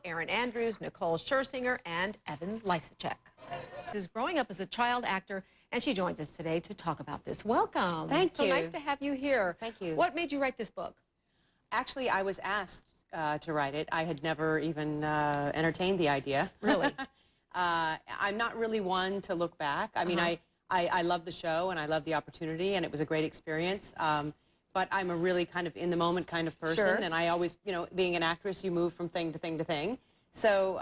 Erin Andrews, Nicole Scherzinger, and Evan Lysacek. Is growing up as a child actor, and she joins us today to talk about this. Welcome. Thank you. So nice to have you here. Thank you. What made you write this book? Actually, I was asked to write it. I had never even entertained the idea. Really? I'm not really one to look back. I mean, I love the show and I love the opportunity, and it was a great experience. But I'm a really kind of in-the-moment kind of person, Sure. and I always, you know, being an actress, you move from thing to thing to thing. So,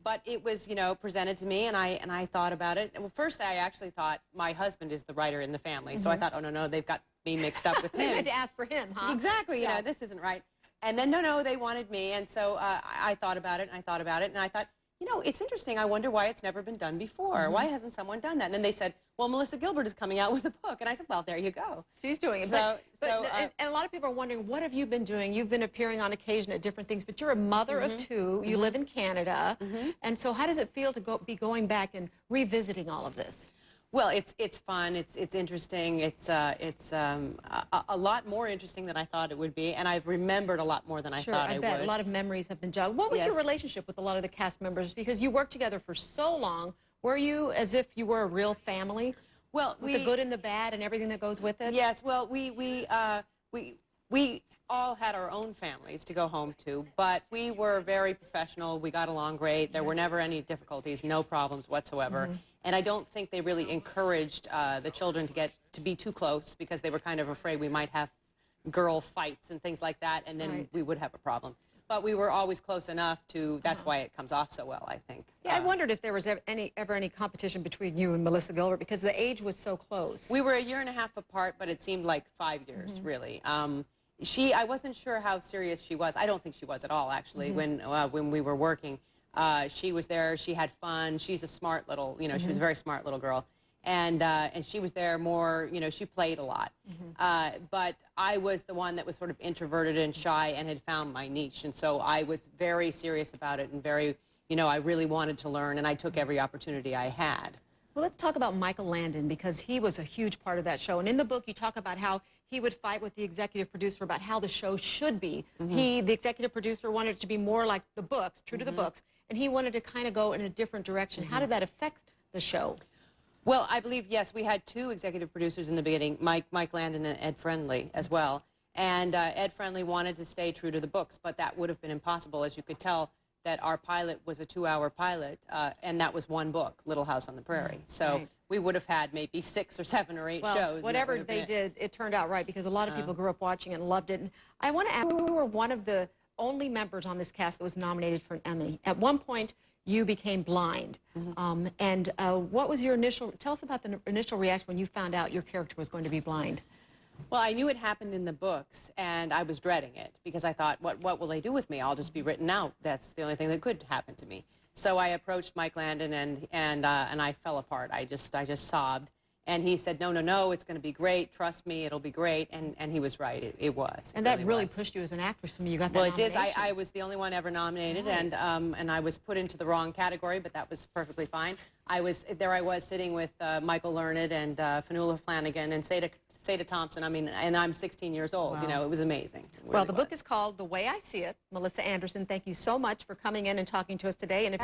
but it was, you know, presented to me, and I thought about it. Well, first I actually thought my husband is the writer in the family, so I thought, oh, no, they've got me mixed up with They him. had to ask for him, huh? Exactly, you know, this isn't right. And then, no, they wanted me, and so I thought about it, and I thought about it, and I thought, you know, it's interesting. I wonder why it's never been done before. Why hasn't someone done that? And then they said, well, Melissa Gilbert is coming out with a book. And I said, well, there you go. She's doing it. And a lot of people are wondering, what have you been doing? You've been appearing on occasion at different things, but you're a mother of two. You live in Canada. And so how does it feel to be going back and revisiting all of this? Well, it's fun. It's interesting. It's a lot more interesting than I thought it would be, and I've remembered a lot more than I thought I would. bet a lot of memories have been jogged. What was your relationship with a lot of the cast members? Because you worked together for so long. Were you as if you were a real family? Well, with the good and the bad and everything that goes with it. Yes. Well, we all had our own families to go home to, but we were very professional. We got along great. There were never any difficulties, no problems whatsoever. And I don't think they really encouraged the children to be too close, because they were kind of afraid we might have girl fights and things like that, and then we would have a problem. But we were always close enough to, that's why it comes off so well, I think. Yeah, I wondered if there was ever any competition between you and Melissa Gilbert, because the age was so close. We were a year and a half apart, but it seemed like 5 years, really. I wasn't sure how serious she was. I don't think she was at all, actually, when we were working. She was there, she had fun, she's a smart little, you know, she was a very smart little girl. And she was there more, you know, she played a lot. But I was the one that was sort of introverted and shy and had found my niche. And so I was very serious about it and very, you know, I really wanted to learn, and I took every opportunity I had. Well, let's talk about Michael Landon, because he was a huge part of that show. And in the book, you talk about how he would fight with the executive producer about how the show should be. The executive producer, wanted it to be more like the books, true to the books, and he wanted to kind of go in a different direction. How did that affect the show? Well, I believe, yes, we had two executive producers in the beginning, Mike Landon and Ed Friendly as well. And Ed Friendly wanted to stay true to the books, but that would have been impossible. As you could tell, that our pilot was a 2-hour pilot, and that was one book, Little House on the Prairie. So we would have had maybe 6 or 7 or 8 shows. Whatever they did, it turned out right, because a lot of people grew up watching it and loved it. And I want to ask, you were one of the only members on this cast that was nominated for an Emmy. At one point, you became blind. What was your tell us about the initial reaction when you found out your character was going to be blind. Well, I knew it happened in the books, and I was dreading it, because I thought, what will they do with me? I'll just be written out. That's the only thing that could happen to me. So I approached Mike Landon, and I fell apart. I just sobbed. And he said, no, it's going to be great. Trust me, it'll be great. And he was right. It was. And that really pushed you as an actress to me. You got that nomination. Well, it did. I was the only one ever nominated, and I was put into the wrong category, but that was perfectly fine. I was sitting with Michael Learned and Fanula Flanagan and Seda Thompson. I mean, and I'm 16 years old. You know, it was amazing. Well, the book is called The Way I See It. Melissa Anderson, thank you so much for coming in and talking to us today. And if